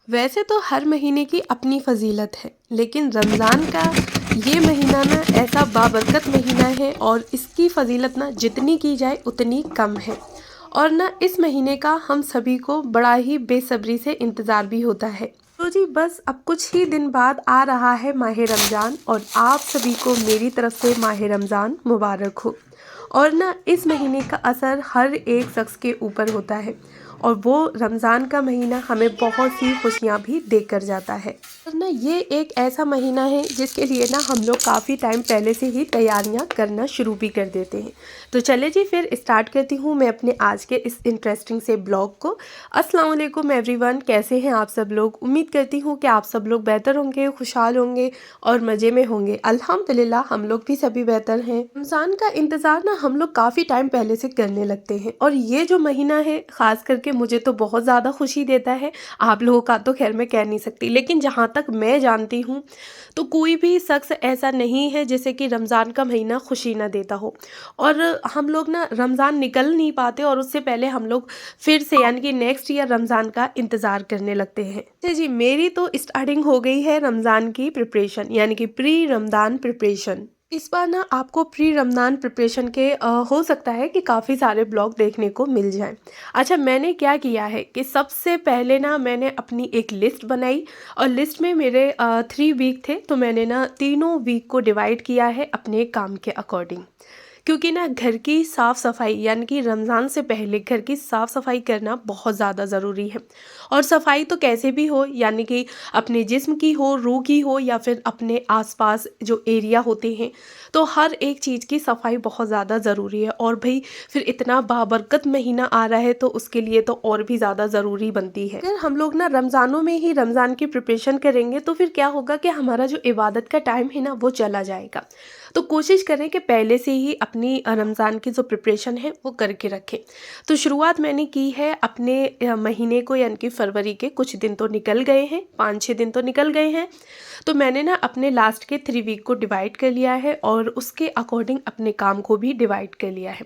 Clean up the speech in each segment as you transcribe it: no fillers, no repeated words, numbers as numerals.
वैसे तो हर महीने की अपनी फ़ज़ीलत है, लेकिन रमज़ान का ये महीना ना ऐसा बाबरकत महीना है और इसकी फ़ज़ीलत ना जितनी की जाए उतनी कम है। और ना इस महीने का हम सभी को बड़ा ही बेसब्री से इंतज़ार भी होता है। तो जी बस अब कुछ ही दिन बाद आ रहा है माह रमज़ान और आप सभी को मेरी तरफ से माह रमज़ान मुबारक हो। और ना इस महीने का असर हर एक शख्स के ऊपर होता है और वो रमज़ान का महीना हमें बहुत सी खुशियाँ भी देकर जाता है। और ना ये एक ऐसा महीना है जिसके लिए ना हम लोग काफ़ी टाइम पहले से ही तैयारियां करना शुरू भी कर देते हैं। तो चले जी फिर स्टार्ट करती हूँ मैं अपने आज के इस इंटरेस्टिंग से ब्लॉग को। अस्सलाम वालेकुम एवरीवन, कैसे हैं आप सब लोग। उम्मीद करती हूँ कि आप सब लोग बेहतर होंगे, खुशहाल होंगे और मज़े में होंगे। अल्हम्दुलिल्लाह हम लोग भी सभी बेहतर हैं। रमज़ान का इंतज़ार ना हम लोग काफ़ी टाइम पहले से करने लगते हैं और ये जो महीना है ख़ास करके मुझे तो बहुत ज़्यादा खुशी देता है। आप लोगों का तो खैर मैं कह नहीं सकती, लेकिन जहाँ तक मैं जानती हूँ तो कोई भी शख्स ऐसा नहीं है जिसे कि रमज़ान का महीना खुशी ना देता हो। और हम लोग ना रमज़ान निकल नहीं पाते और उससे पहले हम लोग फिर से यानी कि नेक्स्ट ईयर रमज़ान का इंतज़ार करने लगते हैं। तो जी मेरी तो स्टार्टिंग हो गई है रमज़ान की प्रिपरेशन यानी कि प्री रमज़ान प्रिपरेशन। इस बार ना आपको प्री रमज़ान प्रिपरेशन के हो सकता है कि काफ़ी सारे ब्लॉग देखने को मिल जाएं। अच्छा, मैंने क्या किया है कि सबसे पहले ना मैंने अपनी एक लिस्ट बनाई और लिस्ट में मेरे 3 वीक थे, तो मैंने ना तीनों वीक को डिवाइड किया है अपने काम के अकॉर्डिंग। क्योंकि ना घर की साफ़ सफाई यानी कि रमज़ान से पहले घर की साफ़ सफाई करना बहुत ज़्यादा ज़रूरी है। और सफाई तो कैसे भी हो, यानी कि अपने जिस्म की हो, रूह की हो या फिर अपने आसपास जो एरिया होते हैं, तो हर एक चीज़ की सफाई बहुत ज़्यादा ज़रूरी है। और भाई फिर इतना बाबरकत महीना आ रहा है तो उसके लिए तो और भी ज़्यादा ज़रूरी बनती है। अगर हम लोग ना रमज़ानों में ही रमज़ान की प्रिपरेशन करेंगे तो फिर क्या होगा कि हमारा जो इबादत का टाइम है ना वो चला जाएगा। तो कोशिश करें कि पहले से ही अपनी रमज़ान की जो प्रिपरेशन है वो करके रखें। तो शुरुआत मैंने की है अपने महीने को यानी कि फरवरी के कुछ दिन तो निकल गए हैं, 5-6 दिन तो निकल गए हैं। तो मैंने ना अपने लास्ट के 3 वीक को डिवाइड कर लिया है और उसके अकॉर्डिंग अपने काम को भी डिवाइड कर लिया है।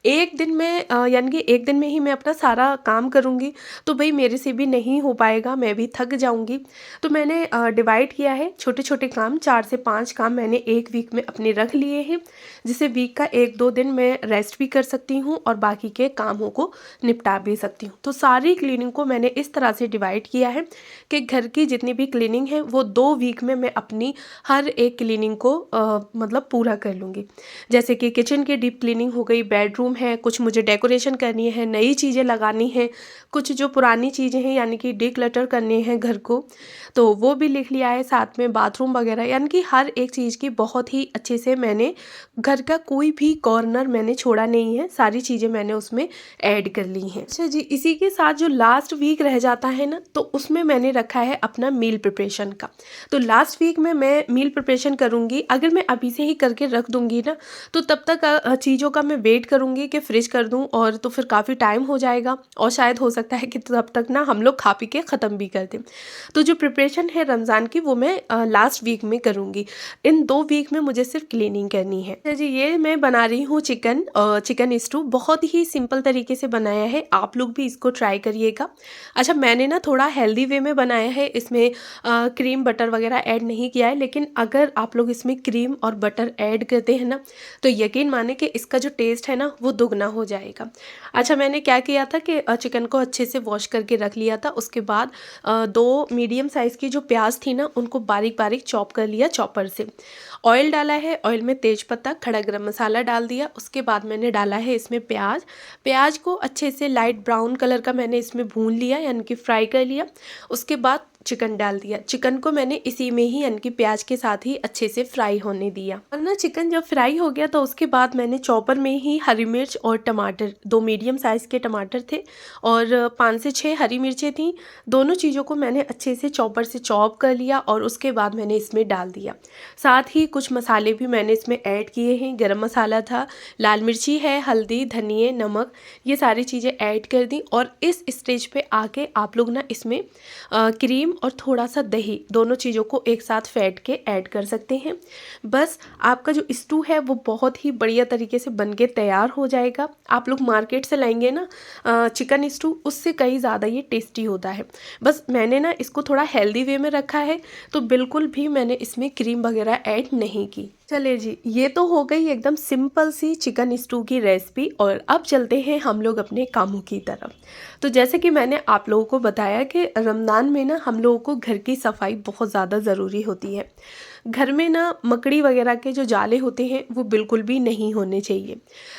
एक दिन में यानी कि एक दिन में ही मैं अपना सारा काम करूँगी तो भाई मेरे से भी नहीं हो पाएगा, मैं भी थक जाऊँगी। तो मैंने डिवाइड किया है छोटे छोटे काम, 4 से 5 काम मैंने एक वीक में अपने रख लिए हैं, जिसे वीक का 1-2 दिन मैं रेस्ट भी कर सकती हूँ और बाकी के कामों को निपटा भी सकती हूँ। तो सारी क्लीनिंग को मैंने इस तरह से डिवाइड किया है कि घर की जितनी भी क्लीनिंग है वो 2 वीक में मैं अपनी हर एक क्लीनिंग को मतलब पूरा कर लूँगी। जैसे कि किचन की डीप क्लीनिंग हो गई, बेडरूम है, कुछ मुझे डेकोरेशन करनी है, नई चीज़ें लगानी है, कुछ जो पुरानी चीज़ें हैं यानी कि डिक्लटर करने हैं घर को, तो वो भी लिख लिया है। साथ में बाथरूम वगैरह यानी कि हर एक चीज़ की बहुत ही अच्छे से मैंने घर का कोई भी कॉर्नर मैंने छोड़ा नहीं है, सारी चीज़ें मैंने उसमें ऐड कर ली हैं। अच्छा जी, इसी के साथ जो लास्ट वीक रह जाता है ना तो उसमें मैंने रखा है अपना मील प्रिपरेशन का। तो लास्ट वीक में मैं मील प्रिपरेशन करूँगी। अगर मैं अभी से ही करके रख दूँगी ना तो तब तक चीज़ों का मैं वेट करूँगी कि फ्रिज कर दूँ और तो फिर काफ़ी टाइम हो जाएगा और शायद हो सकता है कि तब तक ना हम लोग खा पी के ख़त्म भी कर दें। तो जो प्रिपरेशन है रमज़ान की वो मैं लास्ट वीक में करूँगी। इन 2 वीक में मुझे सिर्फ क्लीनिंग करनी है। अच्छा जी, ये मैं बना रही हूँ चिकन स्टू, बहुत ही सिंपल तरीके से बनाया है, आप लोग भी इसको ट्राई करिएगा। अच्छा, मैंने ना थोड़ा हेल्दी वे में बनाया है, इसमें क्रीम बटर वगैरह ऐड नहीं किया है, लेकिन अगर आप लोग इसमें क्रीम और बटर ऐड करते हैं ना तो यकीन माने कि इसका जो टेस्ट है ना वो दुगना हो जाएगा। अच्छा, मैंने क्या किया था कि चिकन को अच्छे से वॉश करके रख लिया था। उसके बाद 2 मीडियम साइज़ की जो प्याज थी ना उनको बारीक बारीक चॉप कर लिया चॉपर से। ऑयल डाला है, ऑयल में तेज पत्ता, खड़ा गरम मसाला डाल दिया। उसके बाद मैंने डाला है इसमें प्याज। प्याज को अच्छे से लाइट ब्राउन कलर का मैंने इसमें भून लिया यानी कि फ्राई कर लिया। उसके बाद चिकन डाल दिया। चिकन को मैंने इसी में ही यानी कि प्याज के साथ ही अच्छे से फ्राई होने दिया। और ना चिकन जब फ्राई हो गया तो उसके बाद मैंने चॉपर में ही हरी मिर्च और टमाटर, 2 मीडियम साइज़ के टमाटर थे और 5 से 6 हरी मिर्चें थीं। दोनों चीज़ों को मैंने अच्छे से चॉपर से चॉप कर लिया और उसके बाद मैंने इसमें डाल दिया। साथ ही कुछ मसाले भी मैंने इसमें ऐड किए हैं। गरम मसाला था, लाल मिर्ची है, हल्दी, धनिया, नमक, ये सारी चीज़ें ऐड कर दी। और इस स्टेज पे आके आप लोग ना इसमें क्रीम और थोड़ा सा दही, दोनों चीज़ों को एक साथ फेंट के ऐड कर सकते हैं। बस आपका जो स्टू है वो बहुत ही बढ़िया तरीके से बन के तैयार हो जाएगा। आप लोग मार्केट से लाएंगे ना चिकन स्टू, उससे कहीं ज़्यादा ये टेस्टी होता है। बस मैंने ना इसको थोड़ा हेल्दी वे में रखा है, तो बिल्कुल भी मैंने इसमें क्रीम वगैरह ऐड नहीं की। चलिए जी, ये तो हो गई एकदम सिंपल सी चिकन स्टू की रेसिपी। और अब चलते हैं हम लोग अपने कामों की तरफ। तो जैसे कि मैंने आप लोगों को बताया कि रमज़ान में ना हम लोगों को घर की सफाई बहुत ज़्यादा ज़रूरी होती है। घर में ना मकड़ी वगैरह के जो जाले होते हैं वो बिल्कुल भी नहीं होने चाहिए।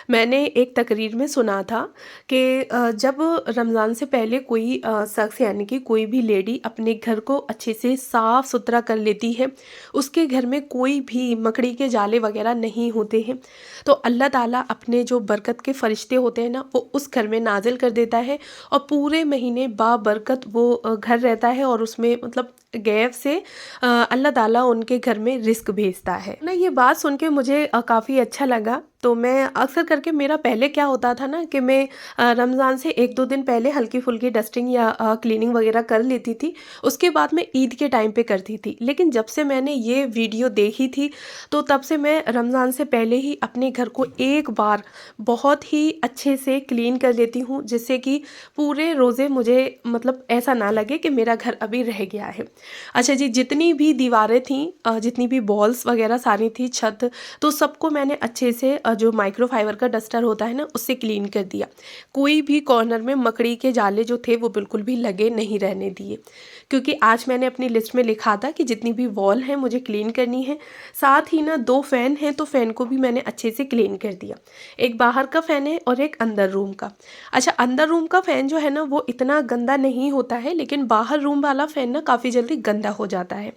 मैंने एक तकरीर में सुना था कि जब रमज़ान से पहले कोई शख्स यानी कि कोई भी लेडी अपने घर को अच्छे से साफ़ सुथरा कर लेती है, उसके घर में कोई भी मकड़ी के जाले वगैरह नहीं होते हैं, तो अल्लाह ताला अपने जो बरकत के फरिश्ते होते हैं ना, वो उस घर में नाजिल कर देता है और पूरे महीने बाबरकत वो घर रहता है। और उसमें मतलब गैब से अल्लाह ताला उनके घर में रिस्क भेजता है ना। ये बात सुन के मुझे काफ़ी अच्छा लगा। तो मैं अक्सर करके, मेरा पहले क्या होता था ना कि मैं रमज़ान से 1-2 दिन पहले हल्की फुल्की डस्टिंग या क्लीनिंग वगैरह कर लेती थी, उसके बाद मैं ईद के टाइम पे करती थी। लेकिन जब से मैंने ये वीडियो देखी थी, तो तब से मैं रमज़ान से पहले ही अपने घर को एक बार बहुत ही अच्छे से क्लीन कर लेती हूँ, जिससे कि पूरे रोज़े मुझे मतलब ऐसा ना लगे कि मेरा घर अभी रह गया है। अच्छा जी, जितनी भी दीवारें थीं, जितनी भी वॉल्स वगैरह सारी थी, छत, तो सबको मैंने अच्छे से जो माइक्रोफाइबर का डस्टर होता है ना, उससे क्लीन कर दिया। कोई भी कॉर्नर में मकड़ी के जाले जो थे वो बिल्कुल भी लगे नहीं रहने दिए, क्योंकि आज मैंने अपनी लिस्ट में लिखा था कि जितनी भी वॉल है मुझे क्लीन करनी है। साथ ही ना 2 फ़ैन हैं, तो फ़ैन को भी मैंने अच्छे से क्लीन कर दिया। एक बाहर का फ़ैन है और एक अंदर रूम का। अच्छा, अंदर रूम का फ़ैन जो है ना वो इतना गंदा नहीं होता है, लेकिन बाहर रूम वाला फ़ैन ना काफ़ी जल्दी गंदा हो जाता है।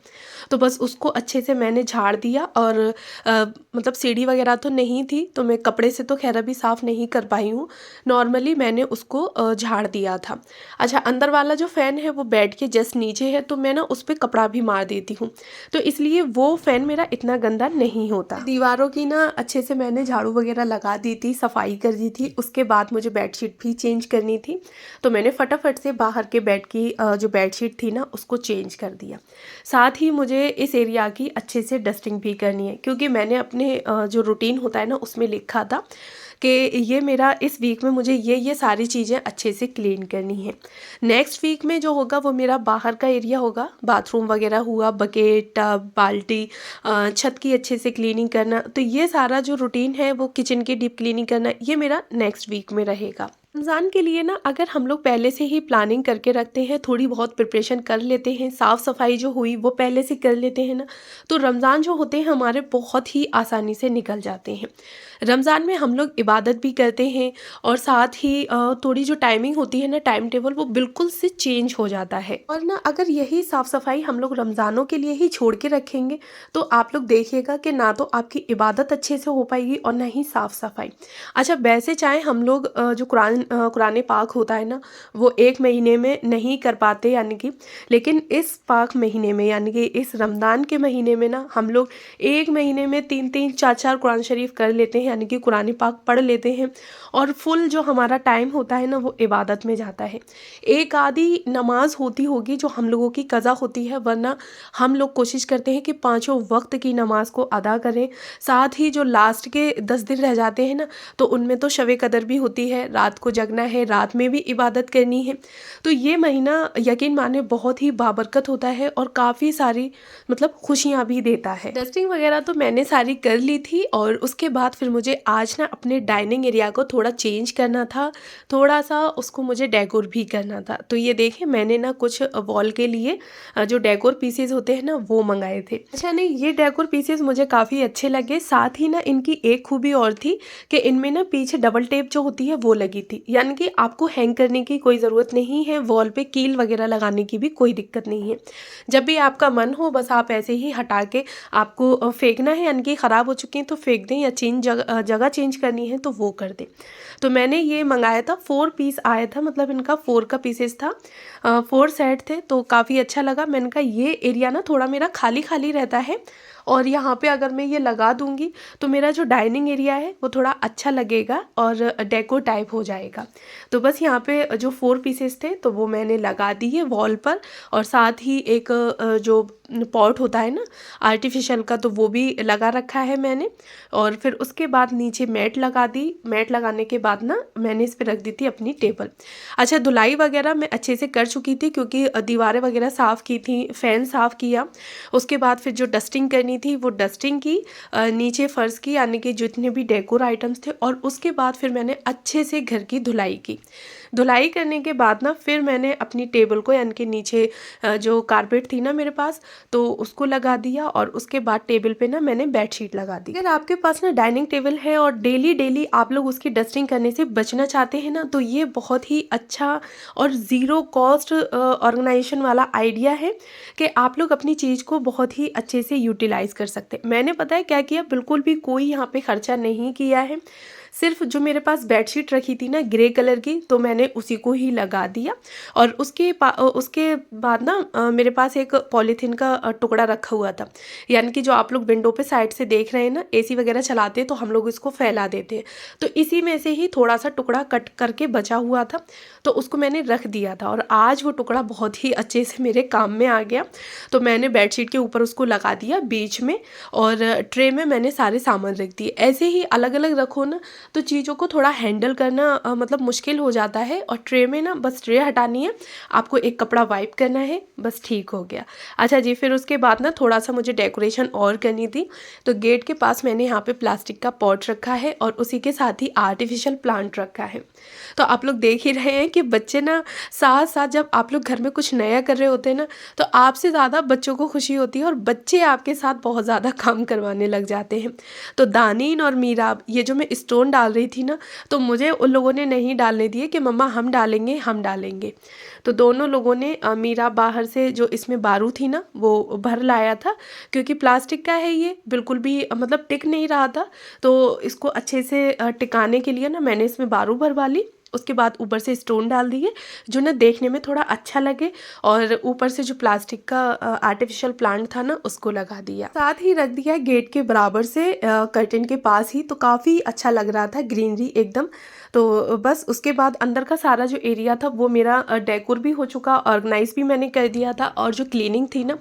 तो बस उसको अच्छे से मैंने झाड़ दिया। और मतलब सीढ़ी वगैरह तो नहीं थी, तो मैं कपड़े से तो खैर अभी साफ़ नहीं कर पाई हूँ, नॉर्मली मैंने उसको झाड़ दिया था। अच्छा, अंदर वाला जो फ़ैन है वो बेड के जस्ट नीचे है, तो मैं ना उस पर कपड़ा भी मार देती हूँ, तो इसलिए वो फ़ैन मेरा इतना गंदा नहीं होता। दीवारों की ना अच्छे से मैंने झाड़ू वगैरह लगा दी थी, सफाई कर दी थी। उसके बाद मुझे बेडशीट भी चेंज करनी थी, तो मैंने फटाफट से बाहर के बेड की जो बेडशीट थी ना उसको चेंज कर दिया। साथ ही मुझे इस एरिया की अच्छे से डस्टिंग भी करनी है, क्योंकि मैंने अपने जो रूटीन होता है ना उसमें लिखा था कि ये मेरा इस वीक में मुझे ये सारी चीज़ें अच्छे से क्लीन करनी है। नेक्स्ट वीक में जो होगा वो मेरा बाहर का एरिया होगा, बाथरूम वगैरह हुआ, बकेट, टब, बाल्टी, छत की अच्छे से क्लीनिंग करना। तो ये सारा जो रूटीन है वो किचन की डीप क्लीनिंग करना, ये मेरा नेक्स्ट वीक में रहेगा। रमज़ान के लिए ना अगर हम लोग पहले से ही प्लानिंग करके रखते हैं, थोड़ी बहुत प्रिपरेशन कर लेते हैं, साफ़ सफाई जो हुई वो पहले से कर लेते हैं ना, तो रमज़ान जो होते हैं हमारे बहुत ही आसानी से निकल जाते हैं। रमज़ान में हम लोग इबादत भी करते हैं, और साथ ही थोड़ी जो टाइमिंग होती है ना, टाइम टेबल, वो बिल्कुल से चेंज हो जाता है। और ना अगर यही साफ़ सफाई हम लोग रमज़ानों के लिए ही छोड़ के रखेंगे, तो आप लोग देखिएगा कि ना तो आपकी इबादत अच्छे से हो पाएगी और ना ही साफ़ सफाई। अच्छा, वैसे चाहे हम लोग जो कुरान पाक होता है ना वो 1 महीने में नहीं कर पाते, यानी कि, लेकिन इस पाक महीने में यानी कि इस रमज़ान के महीने में ना हम लोग 1 महीने में 3-3 4-4 कुरान शरीफ कर लेते हैं, यानी कि कुरान पाक पढ़ लेते हैं। और फुल जो हमारा टाइम होता है ना वो इबादत में जाता है। एक आधी नमाज होती होगी जो हम लोगों की कज़ा होती है, वरना हम लोग कोशिश करते हैं कि 5 वक्त की नमाज को अदा करें। साथ ही जो लास्ट के 10 दिन रह जाते हैं ना, तो उनमें तो शब कदर भी होती है, रात को जगना है, रात में भी इबादत करनी है। तो ये महीना यकीन माने बहुत ही बाबरकत होता है और काफ़ी सारी मतलब खुशियाँ भी देता है। डस्टिंग वगैरह तो मैंने सारी कर ली थी, और उसके बाद फिर मुझे आज ना अपने डाइनिंग एरिया को थोड़ा चेंज करना था, थोड़ा सा उसको मुझे डेकोर भी करना था। तो ये देखिए, मैंने ना कुछ वॉल के लिए जो डेकोर पीसेस होते हैं ना वो मंगाए थे। अच्छा, नहीं, ये डेकोर पीसेस मुझे काफ़ी अच्छे लगे। साथ ही ना इनकी एक खूबी और थी कि इनमें ना पीछे डबल टेप जो होती है वो लगी थी, यानी कि आपको हैंग करने की कोई ज़रूरत नहीं है, वॉल पे कील वगैरह लगाने की भी कोई दिक्कत नहीं है। जब भी आपका मन हो बस आप ऐसे ही हटा के आपको फेंकना है, यानी कि ख़राब हो चुकी हैं तो फेंक दें, या जगह चेंज करनी है तो वो कर दें। तो मैंने ये मंगाया था, 4 पीस आया था, मतलब इनका 4 का पीसेस था, 4 सेट थे, तो काफ़ी अच्छा लगा। मैंने कहा ये एरिया ना थोड़ा मेरा खाली खाली रहता है, और यहाँ पे अगर मैं ये लगा दूँगी तो मेरा जो डाइनिंग एरिया है वो थोड़ा अच्छा लगेगा और डेको टाइप हो जाएगा। तो बस यहाँ पे जो 4 पीसेस थे तो वो मैंने लगा दिए वॉल पर, और साथ ही एक जो पॉट होता है ना आर्टिफिशियल का, तो वो भी लगा रखा है मैंने। और फिर उसके बाद नीचे मैट लगा दी। मैट लगाने के बाद ना मैंने इस पे रख दी थी अपनी टेबल। अच्छा, धुलाई वगैरह मैं अच्छे से कर चुकी थी क्योंकि दीवारें वगैरह साफ़ की थी, फ़ैन साफ़ किया। उसके बाद फिर जो डस्टिंग करनी थी वो डस्टिंग की, नीचे फ़र्श की, यानी कि जितने भी डेकोर आइटम्स थे। और उसके बाद फिर मैंने अच्छे से घर की धुलाई की। धुलाई करने के बाद ना फिर मैंने अपनी टेबल को, यानी कि नीचे जो कारपेट थी ना मेरे पास, तो उसको लगा दिया। और उसके बाद टेबल पे ना मैंने बेडशीट लगा दी। अगर आपके पास ना डाइनिंग टेबल है और डेली डेली आप लोग उसकी डस्टिंग करने से बचना चाहते हैं ना, तो ये बहुत ही अच्छा और ज़ीरो कॉस्ट ऑर्गेनाइजेशन वाला आइडिया है कि आप लोग अपनी चीज़ को बहुत ही अच्छे से यूटिलाइज़ कर सकते हैं। मैंने पता है क्या किया, बिल्कुल भी कोई यहाँ पे खर्चा नहीं किया है। सिर्फ जो मेरे पास बेडशीट रखी थी ना ग्रे कलर की, तो मैंने उसी को ही लगा दिया। और उसके बाद ना मेरे पास एक पॉलीथीन का टुकड़ा रखा हुआ था, यानी कि जो आप लोग विंडो पे साइड से देख रहे हैं ना, एसी वगैरह चलाते हैं तो हम लोग इसको फैला देते हैं, तो इसी में से ही थोड़ा सा टुकड़ा कट करके बचा हुआ था, तो उसको मैंने रख दिया था। और आज वो टुकड़ा बहुत ही अच्छे से मेरे काम में आ गया। तो मैंने बेडशीट के ऊपर उसको लगा दिया बीच में, और ट्रे में मैंने सारे सामान रख दिए। ऐसे ही अलग अलग रखो ना तो चीज़ों को थोड़ा हैंडल करना मतलब मुश्किल हो जाता है। और ट्रे में ना बस ट्रे हटानी है, आपको एक कपड़ा वाइप करना है, बस ठीक हो गया। अच्छा जी, फिर उसके बाद ना थोड़ा सा मुझे डेकोरेशन और करनी थी, तो गेट के पास मैंने यहाँ पे प्लास्टिक का पॉट रखा है और उसी के साथ ही आर्टिफिशियल प्लांट रखा है। तो आप लोग देख ही रहे हैं कि बच्चे ना साथ साथ, जब आप लोग घर में कुछ नया कर रहे होते हैं ना, तो आपसे ज़्यादा बच्चों को खुशी होती है और बच्चे आपके साथ बहुत ज़्यादा काम करवाने लग जाते हैं। तो दानीन और मीरा, ये जो मैं स्टोन डाल रही थी ना, तो मुझे उन लोगों ने नहीं डालने दिए कि मम्मा हम डालेंगे हम डालेंगे। तो दोनों लोगों ने, मीरा बाहर से जो इसमें बारू थी ना वो भर लाया था, क्योंकि प्लास्टिक का है ये, बिल्कुल भी मतलब टिक नहीं रहा था। तो इसको अच्छे से टिकाने के लिए ना मैंने इसमें बारू भरवा ली। उसके बाद ऊपर से स्टोन डाल दिए जो ना देखने में थोड़ा अच्छा लगे, और ऊपर से जो प्लास्टिक का आर्टिफिशियल प्लांट था ना उसको लगा दिया। साथ ही रख दिया गेट के बराबर से कर्टन के पास ही, तो काफ़ी अच्छा लग रहा था, ग्रीनरी एकदम। तो बस उसके बाद अंदर का सारा जो एरिया था वो मेरा डेकोर भी हो चुका, ऑर्गेनाइज भी मैंने कर दिया था, और जो क्लीनिंग थी ना